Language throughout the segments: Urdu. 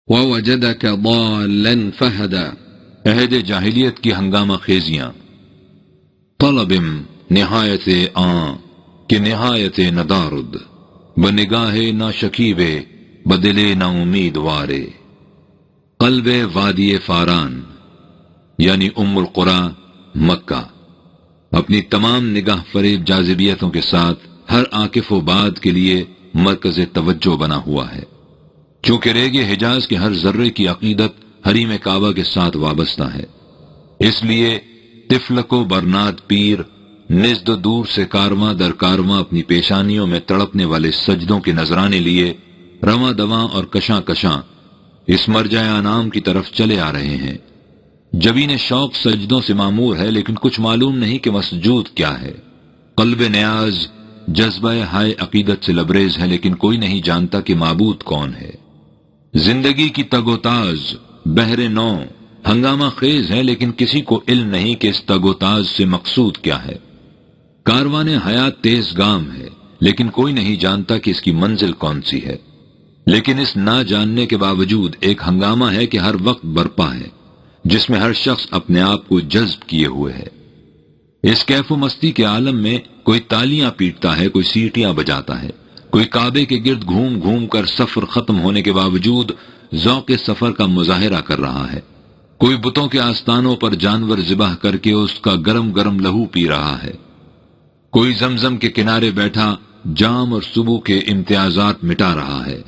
ووجدك ضالا فهدى، عہد جاہلیت کی ہنگامہ خیزیاں، طلب نہایت کہ نہایت ندارد، بنگاہ نا شکیب بدل نا امیدوارے، قلب وادی فاران یعنی ام القرى مکہ اپنی تمام نگاہ فریب جاذبیتوں کے ساتھ ہر عاکف و باد کے لیے مرکز توجہ بنا ہوا ہے، چونکہ ریگ حجاز کے ہر ذرے کی عقیدت حریم کعبہ کے ساتھ وابستہ ہے، اس لیے طفلک و برنات پیر نزد دور سے کارواں در کارواں اپنی پیشانیوں میں تڑپنے والے سجدوں کے نذرانے لیے رواں دواں اور کشاں کشاں اس مرجع انعام کی طرف چلے آ رہے ہیں۔ جبین شوق سجدوں سے معمور ہے، لیکن کچھ معلوم نہیں کہ مسجود کیا ہے۔ قلب نیاز جذبہ ہائے عقیدت سے لبریز ہے، لیکن کوئی نہیں جانتا کہ معبود کون ہے۔ زندگی کی تگ و تاز بحر نو ہنگامہ خیز ہے، لیکن کسی کو علم نہیں کہ اس تگ و تاز سے مقصود کیا ہے۔ کاروان حیات تیز گام ہے، لیکن کوئی نہیں جانتا کہ اس کی منزل کون سی ہے۔ لیکن اس نہ جاننے کے باوجود ایک ہنگامہ ہے کہ ہر وقت برپا ہے، جس میں ہر شخص اپنے آپ کو جذب کیے ہوئے ہے۔ اس کیف و مستی کے عالم میں کوئی تالیاں پیٹتا ہے، کوئی سیٹیاں بجاتا ہے، کوئی کعبے کے گرد گھوم گھوم کر سفر ختم ہونے کے باوجود ذوق سفر کا مظاہرہ کر رہا ہے، کوئی بتوں کے آستانوں پر جانور ذبح کر کے اس کا گرم گرم لہو پی رہا ہے، کوئی زمزم کے کنارے بیٹھا جام اور صبح کے امتیازات مٹا رہا ہے۔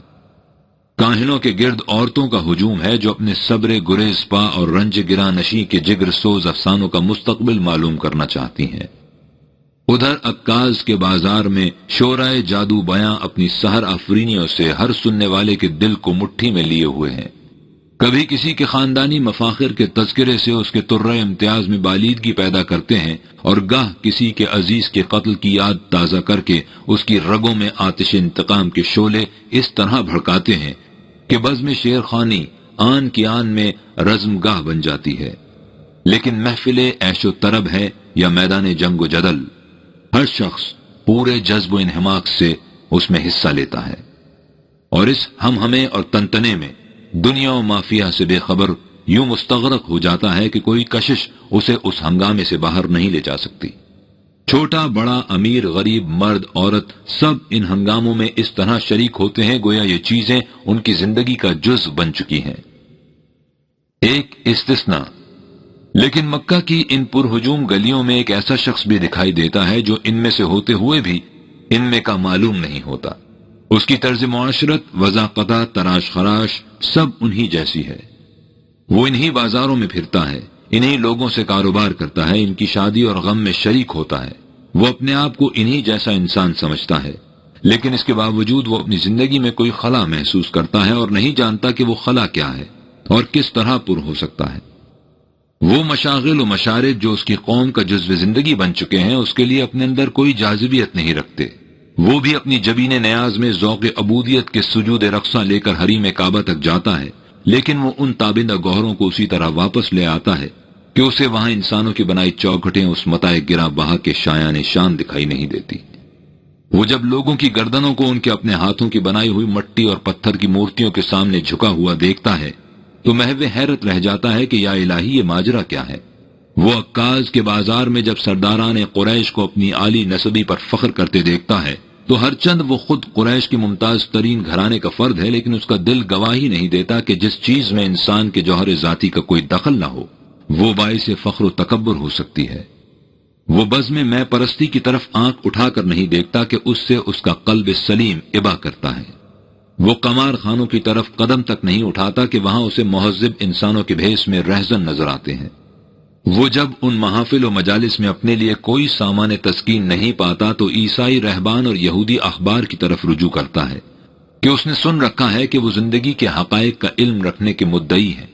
کاہنوں کے گرد عورتوں کا ہجوم ہے جو اپنے صبر گریز پا اور رنج گراں نشی کے جگر سوز افسانوں کا مستقبل معلوم کرنا چاہتی ہیں۔ ادھر عکاز کے بازار میں شورائے جادو بیاں اپنی سحر آفرینیوں سے ہر سننے والے کے دل کو مٹھی میں لیے ہوئے ہیں۔ کبھی کسی کے خاندانی مفاخر کے تذکرے سے اس کے طرہ امتیاز میں بالیدگی پیدا کرتے ہیں، اور گاہ کسی کے عزیز کے قتل کی یاد تازہ کر کے اس کی رگوں میں آتش انتقام کے شعلے اس طرح بھڑکاتے ہیں کہ بزم شیر خانی آن کی آن میں رزم گاہ بن جاتی ہے۔ لیکن محفل عیش و طرب ہے یا میدان جنگ و جدل، ہر شخص پورے جذب و انہماک سے اس میں حصہ لیتا ہے، اور اس ہم ہمیں اور تنتنے میں دنیا و مافیا سے بے خبر یوں مستغرق ہو جاتا ہے کہ کوئی کشش اسے اس ہنگامے سے باہر نہیں لے جا سکتی۔ چھوٹا بڑا امیر غریب مرد عورت سب ان ہنگاموں میں اس طرح شریک ہوتے ہیں گویا یہ چیزیں ان کی زندگی کا جزء بن چکی ہیں۔ ایک استثناء، لیکن مکہ کی ان پرہجوم گلیوں میں ایک ایسا شخص بھی دکھائی دیتا ہے جو ان میں سے ہوتے ہوئے بھی ان میں کا معلوم نہیں ہوتا۔ اس کی طرز معاشرت، وضاقتہ، تراش خراش سب انہی جیسی ہے۔ وہ انہی بازاروں میں پھرتا ہے، انہی لوگوں سے کاروبار کرتا ہے، ان کی شادی اور غم میں شریک ہوتا ہے۔ وہ اپنے آپ کو انہی جیسا انسان سمجھتا ہے، لیکن اس کے باوجود وہ اپنی زندگی میں کوئی خلا محسوس کرتا ہے اور نہیں جانتا کہ وہ خلا کیا ہے اور کس طرح پر ہو سکتا ہے۔ وہ مشاغل و مشارد جو اس کی قوم کا جزو زندگی بن چکے ہیں اس کے لیے اپنے اندر کوئی جاذبیت نہیں رکھتے۔ وہ بھی اپنی جبین نیاز میں ذوق عبودیت کے سجود رقصہ لے کر حریم کعبہ تک جاتا ہے، لیکن وہ ان تابندہ گوہروں کو اسی طرح واپس لے آتا ہے کہ اسے وہاں انسانوں کی بنائی چوکھٹیں اس متاع گراں بہا کے شایان شان دکھائی نہیں دیتی۔ وہ جب لوگوں کی گردنوں کو ان کے اپنے ہاتھوں کی بنائی ہوئی مٹی اور پتھر کی مورتیوں کے سامنے جھکا ہوا دیکھتا ہے تو محو حیرت رہ جاتا ہے کہ یا الہی یہ ماجرا کیا ہے۔ وہ عکاز کے بازار میں جب سرداران قریش کو اپنی عالی نسبی پر فخر کرتے دیکھتا ہے تو ہر چند وہ خود قریش کی ممتاز ترین گھرانے کا فرد ہے، لیکن اس کا دل گواہی نہیں دیتا کہ جس چیز میں انسان کے جوہر ذاتی کا کوئی دخل نہ ہو وہ باعث فخر و تکبر ہو سکتی ہے۔ وہ بزم میں پرستی کی طرف آنکھ اٹھا کر نہیں دیکھتا کہ اس سے اس کا قلب سلیم ابا کرتا ہے۔ وہ قمار خانوں کی طرف قدم تک نہیں اٹھاتا کہ وہاں اسے مہذب انسانوں کے بھیس میں رہزن نظر آتے ہیں۔ وہ جب ان محافل و مجالس میں اپنے لیے کوئی سامان تسکین نہیں پاتا تو عیسائی رہبان اور یہودی اخبار کی طرف رجوع کرتا ہے کہ اس نے سن رکھا ہے کہ وہ زندگی کے حقائق کا علم رکھنے کے مدعی ہیں۔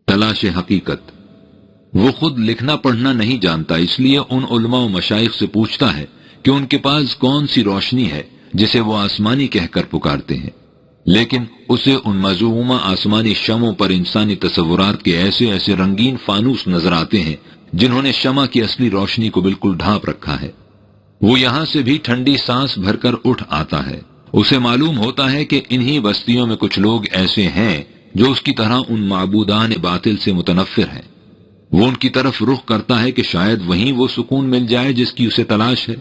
تلاش حقیقت، وہ خود لکھنا پڑھنا نہیں جانتا، اس لیے ان علماء و مشائخ سے پوچھتا ہے کہ ان کے پاس کون سی روشنی ہے جسے وہ آسمانی کہہ کر پکارتے ہیں، لیکن اسے ان مذمومہ آسمانی شمعوں پر انسانی تصورات کے ایسے ایسے رنگین فانوس نظر آتے ہیں جنہوں نے شمع کی اصلی روشنی کو بالکل ڈھانپ رکھا ہے۔ وہ یہاں سے بھی ٹھنڈی سانس بھر کر اٹھ آتا ہے اسے معلوم ہوتا ہے کہ انہی بستیوں میں کچھ لوگ ایسے ہیں جو اس کی طرح ان معبودان باطل سے متنفر ہیں۔ وہ ان کی طرف رخ کرتا ہے کہ شاید وہیں وہ سکون مل جائے جس کی اسے تلاش ہے،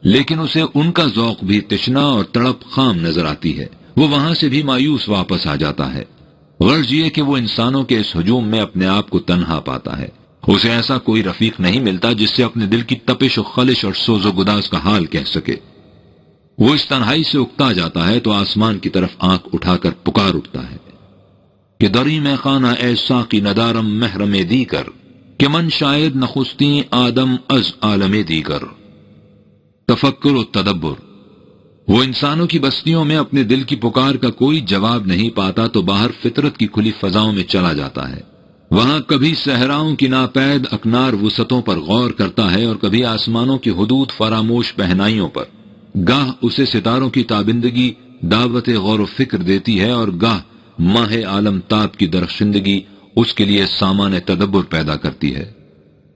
لیکن اسے ان کا ذوق بھی تشنا اور تڑپ خام نظر آتی ہے۔ وہ وہاں سے بھی مایوس واپس آ جاتا ہے۔ غرض یہ کہ وہ انسانوں کے اس ہجوم میں اپنے آپ کو تنہا پاتا ہے۔ اسے ایسا کوئی رفیق نہیں ملتا جس سے اپنے دل کی تپش و خلش اور سوز و گداز کا حال کہہ سکے۔ وہ اس تنہائی سے اکتا جاتا ہے تو آسمان کی طرف آنکھ اٹھا کر پکار اٹھتا ہے کہ دری میں خانہ اے ساقی ندارم محرم دیگر، کہ من شاید نخستیں آدم از عالم دیگر۔ تفکر و تدبر۔ وہ انسانوں کی بستیوں میں اپنے دل کی پکار کا کوئی جواب نہیں پاتا تو باہر فطرت کی کھلی فضاؤں میں چلا جاتا ہے۔ وہاں کبھی صحراؤں کی ناپید اکنار وسعتوں پر غور کرتا ہے اور کبھی آسمانوں کی حدود فراموش پہنائیوں پر۔ گاہ اسے ستاروں کی تابندگی دعوت غور و فکر دیتی ہے اور گاہ ماہ عالم تاب کی درخشندگی اس کے لیے سامان تدبر پیدا کرتی ہے۔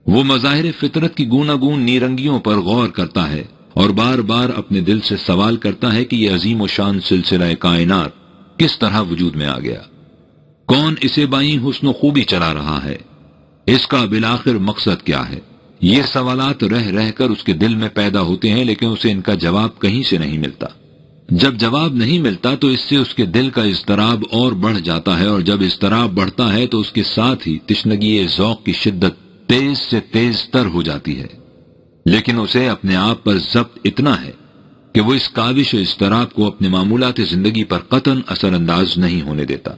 وہ مظاہر فطرت کی گوناگون نیرنگیوں پر غور کرتا ہے اور بار بار اپنے دل سے سوال کرتا ہے کہ یہ عظیم و شان سلسلہ کائنات کس طرح وجود میں آ گیا، کون اسے بائیں حسن و خوبی چلا رہا ہے، اس کا بالآخر مقصد کیا ہے۔ یہ سوالات رہ رہ کر اس کے دل میں پیدا ہوتے ہیں، لیکن اسے ان کا جواب کہیں سے نہیں ملتا۔ جب جواب نہیں ملتا تو اس سے اس کے دل کا اضطراب اور بڑھ جاتا ہے، اور جب اضطراب بڑھتا ہے تو اس کے ساتھ ہی تشنگی ذوق کی شدت تیز سے تیز تر ہو جاتی ہے۔ لیکن اسے اپنے آپ پر ضبط اتنا ہے کہ وہ اس کاوش و اضطراب کو اپنے معمولات زندگی پر قطعاً اثر انداز نہیں ہونے دیتا۔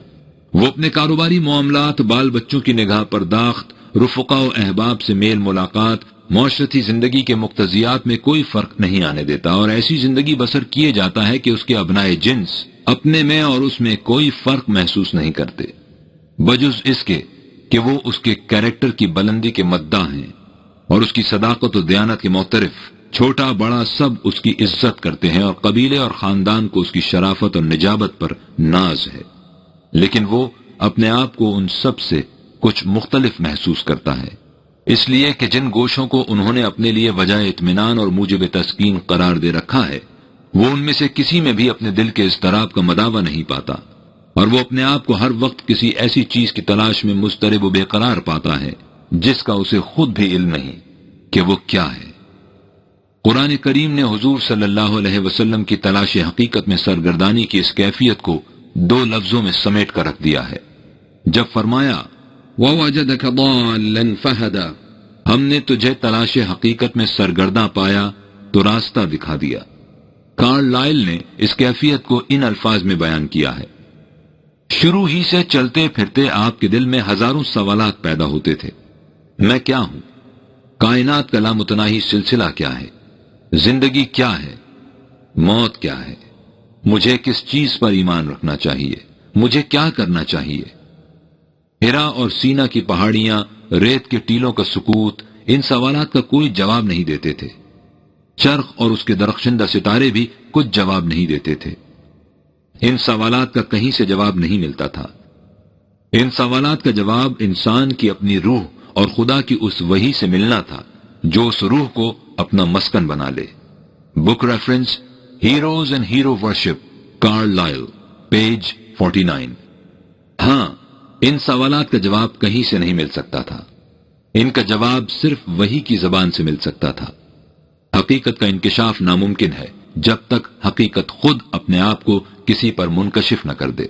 وہ اپنے کاروباری معاملات، بال بچوں کی نگاہ پرداخت، رفقا و احباب سے میل ملاقات، معاشرتی زندگی کے مقتضیات میں کوئی فرق نہیں آنے دیتا اور ایسی زندگی بسر کیے جاتا ہے کہ اس کے ابنائے جنس اپنے میں اور اس میں کوئی فرق محسوس نہیں کرتے، بجز اس کے کہ وہ اس کے کیریکٹر کی بلندی کے مداح ہیں اور اس کی صداقت و دیانت کے معترف۔ چھوٹا بڑا سب اس کی عزت کرتے ہیں اور قبیلے اور خاندان کو اس کی شرافت اور نجابت پر ناز ہے، لیکن وہ اپنے آپ کو ان سب سے کچھ مختلف محسوس کرتا ہے، اس لیے کہ جن گوشوں کو انہوں نے اپنے لیے وجہ اطمینان اور موجب تسکین قرار دے رکھا ہے، وہ ان میں سے کسی میں بھی اپنے دل کے اضطراب کا مداوع نہیں پاتا، اور وہ اپنے آپ کو ہر وقت کسی ایسی چیز کی تلاش میں مضطرب و بے قرار پاتا ہے جس کا اسے خود بھی علم نہیں کہ وہ کیا ہے۔ قرآن کریم نے حضور صلی اللہ علیہ وسلم کی تلاش حقیقت میں سرگردانی کی اس کیفیت کو 2 لفظوں میں سمیٹ کر رکھ دیا ہے جب فرمایا وَوَجَدَكَ ضَالًّا فَهَدَى، ہم نے تجھے تلاش حقیقت میں سرگرداں پایا تو راستہ دکھا دیا۔ کارل لائل نے اس کیفیت کو ان الفاظ میں بیان کیا ہے: شروع ہی سے چلتے پھرتے آپ کے دل میں ہزاروں سوالات پیدا ہوتے تھے۔ میں کیا ہوں؟ کائنات کا لامتناہی سلسلہ کیا ہے؟ زندگی کیا ہے؟ موت کیا ہے؟ مجھے کس چیز پر ایمان رکھنا چاہیے؟ مجھے کیا کرنا چاہیے؟ ہرا اور سینا کی پہاڑیاں، ریت کے ٹیلوں کا سکوت ان سوالات کا کوئی جواب نہیں دیتے تھے۔ چرخ اور اس کے درخشندہ ستارے بھی کچھ جواب نہیں دیتے تھے۔ ان سوالات کا کہیں سے جواب نہیں ملتا تھا۔ ان سوالات کا جواب انسان کی اپنی روح اور خدا کی اس وحی سے ملنا تھا جو اس روح کو اپنا مسکن بنا لے۔ Book reference heroes and hero worship, Carlyle, page 49۔ ہاں، ان سوالات کا جواب کہیں سے نہیں مل سکتا تھا۔ ان کا جواب صرف وحی کی زبان سے مل سکتا تھا۔ حقیقت کا انکشاف ناممکن ہے جب تک حقیقت خود اپنے آپ کو کسی پر منکشف نہ کر دے۔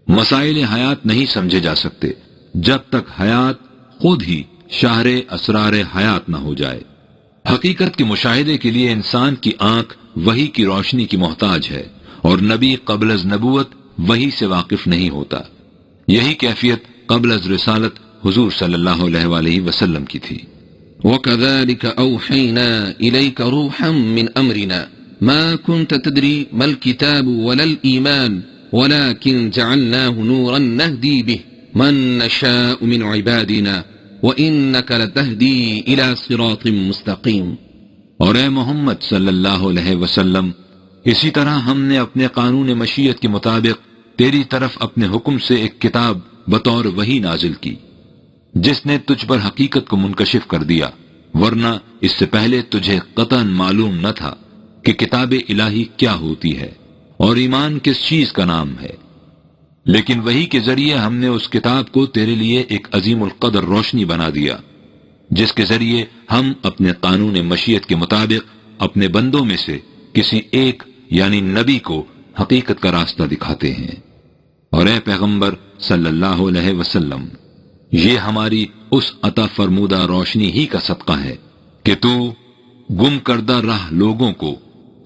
مسائل حیات نہیں سمجھے جا سکتے جب تک حیات خود ہی شاہر اسرار حیات نہ ہو جائے۔ حقیقت کے مشاہدے کے لیے انسان کی آنکھ وحی کی روشنی کی محتاج ہے، اور نبی قبل از نبوت وحی سے واقف نہیں ہوتا۔ یہی کیفیت قبل از رسالت حضور صلی اللہ علیہ وآلہ وسلم کی تھی۔ وَكَذَلِكَ أَوْحَيْنَا إِلَيْكَ رُوحًا مِّنْ أَمْرِنَا مَا كُنْتَ تَدْرِي مَا الْكِتَابُ وَلَا الْإِيمَانُ وَلَكِنْ جَعَلْنَاهُ نُورًا نَهْدِي بِهِ مَن نَّشَاءُ مِنْ عِبَادِنَا وَإِنَّكَ لَتَهْدِي إِلَى صِرَاطٍ مُّسْتَقِيمٍ۔ اور اے محمد صلی اللہ علیہ وسلم، اسی طرح ہم نے اپنے قانون مشیت کے مطابق تیری طرف اپنے حکم سے ایک کتاب بطور وحی نازل کی جس نے تجھ پر حقیقت کو منکشف کر دیا، ورنہ اس سے پہلے تجھے قطعاً معلوم نہ تھا کہ کتاب الہی کیا ہوتی ہے، اور ایمان کس چیز کا نام ہے؟ لیکن وحی کے ذریعے ہم نے اس کتاب کو تیرے لیے ایک عظیم القدر روشنی بنا دیا، جس کے ذریعے ہم اپنے قانون مشیت کے مطابق اپنے بندوں میں سے کسی ایک یعنی نبی کو حقیقت کا راستہ دکھاتے ہیں۔ اور اے پیغمبر صلی اللہ علیہ وسلم، یہ ہماری اس عطا فرمودہ روشنی ہی کا صدقہ ہے کہ تو گم کردہ راہ لوگوں کو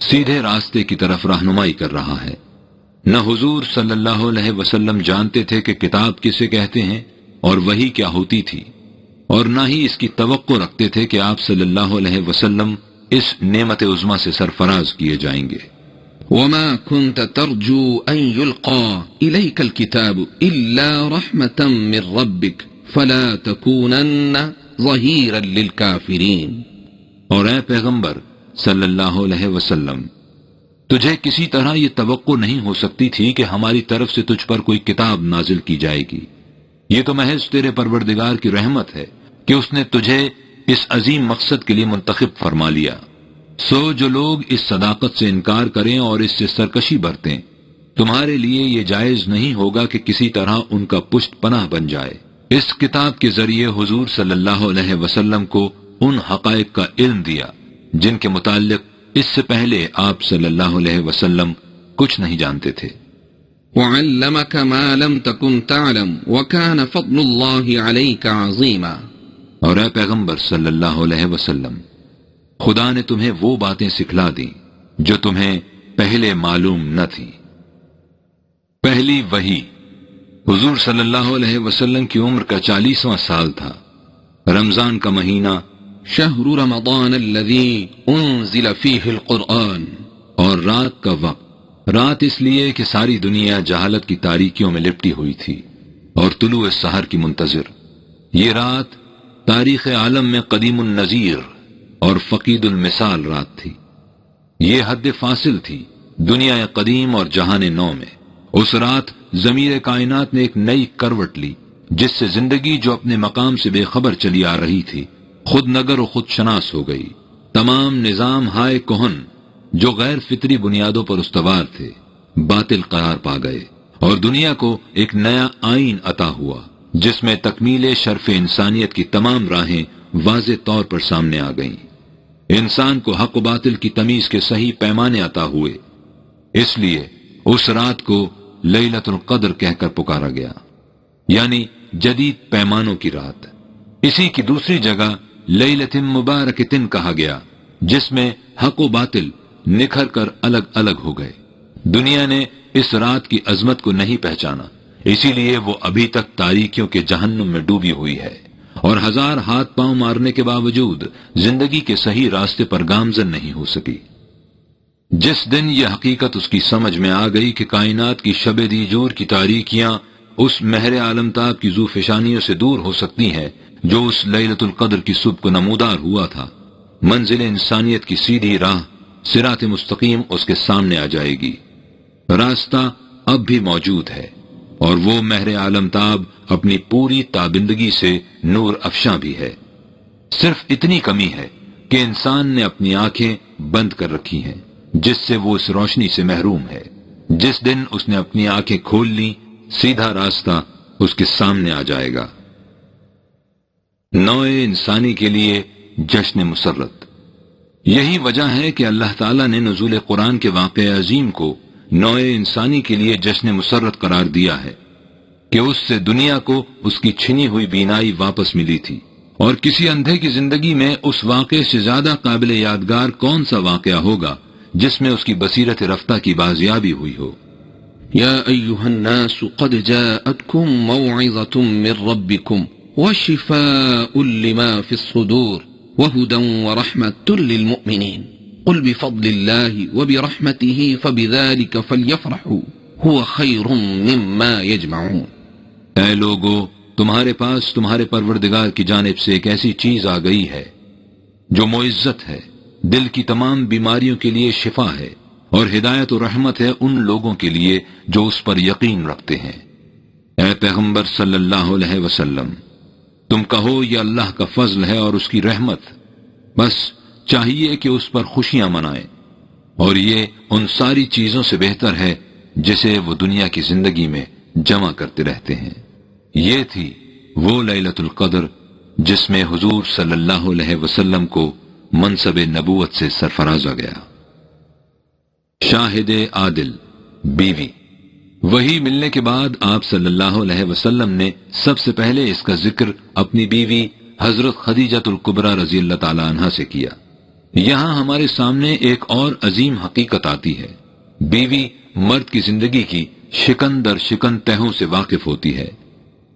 سیدھے راستے کی طرف رہنمائی کر رہا ہے۔ نہ حضور صلی اللہ علیہ وسلم جانتے تھے کہ کتاب کسے کہتے ہیں اور وحی کیا ہوتی تھی، اور نہ ہی اس کی توقع رکھتے تھے کہ آپ صلی اللہ علیہ وسلم اس نعمت عظمیٰ سے سرفراز کیے جائیں گے۔ وما كنت ترجو أن يلقى إليك الكتاب إلا رحمة من ربك فلا تكونن ظهيرا للكافرين۔ اور اے پیغمبر صلی اللہ علیہ وسلم، تجھے کسی طرح یہ توقع نہیں ہو سکتی تھی کہ ہماری طرف سے تجھ پر کوئی کتاب نازل کی جائے گی۔ یہ تو محض تیرے پروردگار کی رحمت ہے کہ اس نے تجھے اس عظیم مقصد کے لیے منتخب فرما لیا۔ سو جو لوگ اس صداقت سے انکار کریں اور اس سے سرکشی برتیں، تمہارے لیے یہ جائز نہیں ہوگا کہ کسی طرح ان کا پشت پناہ بن جائے۔ اس کتاب کے ذریعے حضور صلی اللہ علیہ وسلم کو ان حقائق کا علم دیا جن کے متعلق اس سے پہلے آپ صلی اللہ علیہ وسلم کچھ نہیں جانتے تھے۔ وعلمك ما لم تكن تعلم وكان فضل الله عليك عظيما۔ اور اے پیغمبر صلی اللہ علیہ وسلم، خدا نے تمہیں وہ باتیں سکھلا دی جو تمہیں پہلے معلوم نہ تھی۔ پہلی وحی، حضور صلی اللہ علیہ وسلم کی عمر کا 40واں سال تھا۔ رمضان کا مہینہ، شہر رمضان الذي انزل فيه القرآن، اور رات کا وقت، رات اس لیے کہ ساری دنیا جہالت کی تاریکیوں میں لپٹی ہوئی تھی اور طلوع سحر کی منتظر۔ یہ رات تاریخ عالم میں قدیم النظیر اور فقید المثال رات تھی۔ یہ حد فاصل تھی دنیا قدیم اور جہان نو میں۔ اس رات ضمیر کائنات نے ایک نئی کروٹ لی، جس سے زندگی جو اپنے مقام سے بے خبر چلی آ رہی تھی خود نگر و خود شناس ہو گئی۔ تمام نظام ہائے کہن جو غیر فطری بنیادوں پر استوار تھے باطل قرار پا گئے، اور دنیا کو ایک نیا آئین عطا ہوا جس میں تکمیل شرف انسانیت کی تمام راہیں واضح طور پر سامنے آ گئیں۔ انسان کو حق و باطل کی تمیز کے صحیح پیمانے عطا ہوئے، اس لیے اس رات کو لیلۃ القدر کہہ کر پکارا گیا، یعنی جدید پیمانوں کی رات۔ اسی کی دوسری جگہ لیلۃ مبارکۃ کہا گیا، جس میں حق و باطل نکھر کر الگ الگ ہو گئے۔ دنیا نے اس رات کی عظمت کو نہیں پہچانا، اسی لیے وہ ابھی تک تاریکیوں کے جہنم میں ڈوبی ہوئی ہے، اور ہزار ہاتھ پاؤں مارنے کے باوجود زندگی کے صحیح راستے پر گامزن نہیں ہو سکی۔ جس دن یہ حقیقت اس کی سمجھ میں آ گئی کہ کائنات کی شب دیجور کی تاریکیاں اس مہر عالمتاب کی ذو فشانیوں سے دور ہو سکتی ہیں جو اس لیلۃ القدر کی صبح کو نمودار ہوا تھا، منزل انسانیت کی سیدھی راہ صراط مستقیم اس کے سامنے آ جائے گی۔ راستہ اب بھی موجود ہے، اور وہ مہر عالمتاب اپنی پوری تابندگی سے نور افشاں بھی ہے۔ صرف اتنی کمی ہے کہ انسان نے اپنی آنکھیں بند کر رکھی ہیں، جس سے وہ اس روشنی سے محروم ہے۔ جس دن اس نے اپنی آنکھیں کھول لی، سیدھا راستہ اس کے سامنے آ جائے گا۔ نوع انسانی کے لیے جشن مسرت۔ یہی وجہ ہے کہ اللہ تعالیٰ نے نزول قرآن کے واقعہ عظیم کو نوع انسانی کے لیے جشن مسرت قرار دیا ہے کہ اس سے دنیا کو اس کی چھنی ہوئی بینائی واپس ملی تھی، اور کسی اندھے کی زندگی میں اس واقعے سے زیادہ قابل یادگار کون سا واقعہ ہوگا جس میں اس کی بصیرت رفتہ کی بازیابی ہوئی ہو۔ یا ایہا الناس قد جاءتکم موعظۃ من ربکم وشفاء لما فی الصدور وهدى ورحمة للمؤمنين قل بفضل الله وبرحمته فبذلك فليفرحوا هو خير مما يجمعون۔ اے لوگو، تمہارے پاس تمہارے پروردگار کی جانب سے ایک ایسی چیز آ گئی ہے جو معزت ہے، دل کی تمام بیماریوں کے لیے شفا ہے، اور ہدایت و رحمت ہے ان لوگوں کے لیے جو اس پر یقین رکھتے ہیں۔ اے پیغمبر صلی اللہ علیہ وسلم، تم کہو یہ اللہ کا فضل ہے اور اس کی رحمت، بس چاہیے کہ اس پر خوشیاں منائیں۔ اور یہ ان ساری چیزوں سے بہتر ہے جسے وہ دنیا کی زندگی میں جمع کرتے رہتے ہیں۔ یہ تھی وہ لیلۃ القدر جس میں حضور صلی اللہ علیہ وسلم کو منصب نبوت سے سرفرازا گیا۔ شاہد عادل، بیوی۔ وہی ملنے کے بعد آپ صلی اللہ علیہ وسلم نے سب سے پہلے اس کا ذکر اپنی بیوی حضرت خدیجہ الکبریٰ رضی اللہ تعالی عنہا سے کیا۔ یہاں ہمارے سامنے ایک اور عظیم حقیقت آتی ہے۔ بیوی مرد کی زندگی کی شکن در شکن تہوں سے واقف ہوتی ہے۔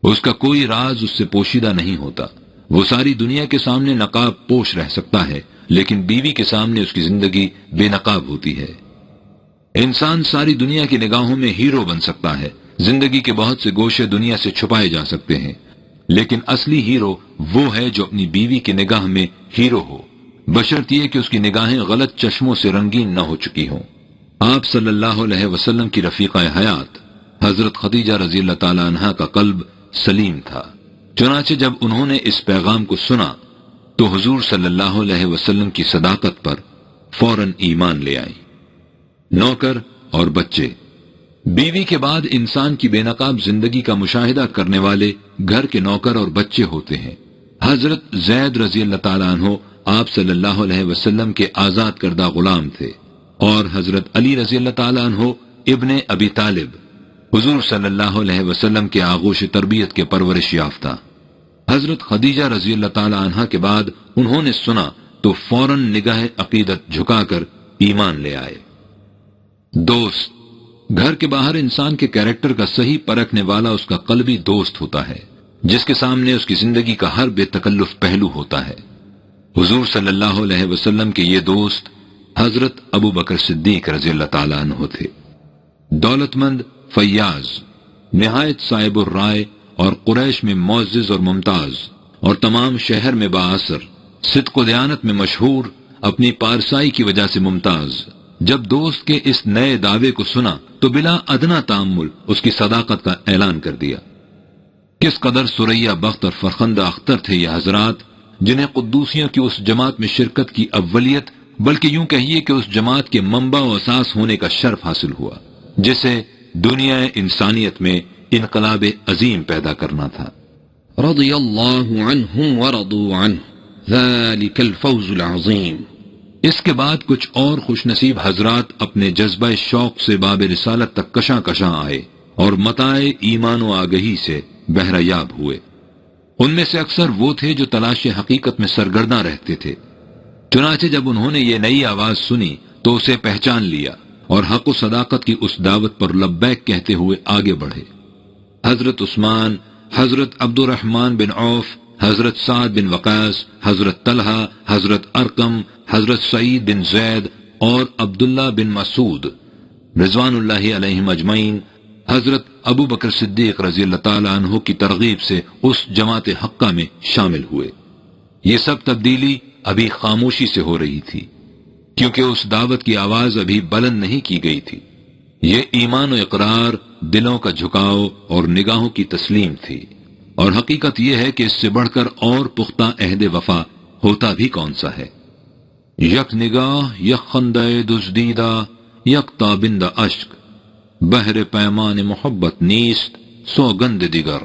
اس کا کوئی راز اس سے پوشیدہ نہیں ہوتا۔ وہ ساری دنیا کے سامنے نقاب پوش رہ سکتا ہے، لیکن بیوی کے سامنے اس کی زندگی بے نقاب ہوتی ہے۔ انسان ساری دنیا کی نگاہوں میں ہیرو بن سکتا ہے، زندگی کے بہت سے گوشے دنیا سے چھپائے جا سکتے ہیں، لیکن اصلی ہیرو وہ ہے جو اپنی بیوی کی نگاہ میں ہیرو ہو، بشرط یہ کہ اس کی نگاہیں غلط چشموں سے رنگین نہ ہو چکی ہوں۔ آپ صلی اللہ علیہ وسلم کی رفیقہ حیات حضرت خدیجہ رضی اللہ تعالی عنہا کا قلب سلیم تھا، چنانچہ جب انہوں نے اس پیغام کو سنا تو حضور صلی اللہ علیہ وسلم کی صداقت پر فوراً ایمان لے آئیں۔ نوکر اور بچے۔ بیوی کے بعد انسان کی بے نقاب زندگی کا مشاہدہ کرنے والے گھر کے نوکر اور بچے ہوتے ہیں۔ حضرت زید رضی اللہ تعالیٰ عنہ آپ صلی اللہ علیہ وسلم کے آزاد کردہ غلام تھے، اور حضرت علی رضی اللہ تعالیٰ عنہ ابن ابی طالب حضور صلی اللہ علیہ وسلم کے آغوش تربیت کے پرورش یافتہ۔ حضرت خدیجہ رضی اللہ تعالیٰ عنہ کے بعد انہوں نے سنا تو فوراً نگاہ عقیدت جھکا کر ایمان لے آئے۔ دوست۔ گھر کے باہر انسان کے کیریکٹر کا صحیح پرکھنے والا اس کا قلبی دوست ہوتا ہے، جس کے سامنے اس کی زندگی کا ہر بے تکلف پہلو ہوتا ہے۔ حضور صلی اللہ علیہ وسلم کے یہ دوست حضرت ابو بکر صدیق رضی اللہ تعالیٰ عنہ تھے۔ دولت مند، فیاض، نہایت صاحب الرائے اور قریش میں معزز اور ممتاز، اور تمام شہر میں بااثر، صدق و دیانت میں مشہور، اپنی پارسائی کی وجہ سے ممتاز۔ جب دوست کے اس نئے دعوے کو سنا تو بلا ادنا تامل اس کی صداقت کا اعلان کر دیا۔ کس قدر سریا بخت اور فرخندہ اختر تھے یہ حضرات، جنہیں قدوسیوں کی اس جماعت میں شرکت کی اولیت، بلکہ یوں کہیے کہ اس جماعت کے منبع و اساس ہونے کا شرف حاصل ہوا، جسے دنیا انسانیت میں انقلاب عظیم پیدا کرنا تھا۔ رضی اللہ عنہم ورضوا عنہ ذالک الفوز العظیم۔ اس کے بعد کچھ اور خوش نصیب حضرات اپنے جذبہ شوق سے باب رسالت تک کشاں کشاں آئے اور متاع ایمان و آگہی سے بہرہ یاب ہوئے۔ ان میں سے اکثر وہ تھے جو تلاش حقیقت میں سرگرداں رہتے تھے، چنانچہ جب انہوں نے یہ نئی آواز سنی تو اسے پہچان لیا اور حق و صداقت کی اس دعوت پر لبیک کہتے ہوئے آگے بڑھے۔ حضرت عثمان، حضرت عبد الرحمن بن عوف، حضرت سعد بن وقاص، حضرت طلحہ، حضرت ارقم، حضرت سعید بن زید اور عبداللہ بن مسعود رضوان اللہ علیہم اجمعین حضرت ابو بکر صدیق رضی اللہ تعالیٰ عنہ کی ترغیب سے اس جماعت حقہ میں شامل ہوئے۔ یہ سب تبدیلی ابھی خاموشی سے ہو رہی تھی، کیونکہ اس دعوت کی آواز ابھی بلند نہیں کی گئی تھی۔ یہ ایمان و اقرار، دلوں کا جھکاؤ اور نگاہوں کی تسلیم تھی، اور حقیقت یہ ہے کہ اس سے بڑھ کر اور پختہ عہد وفا ہوتا بھی کون سا ہے۔ یک نگاہ، یک خندہ دزدیدہ، یک تابندہ اشک، بحر پیمان محبت نیست، سوگند دیگر۔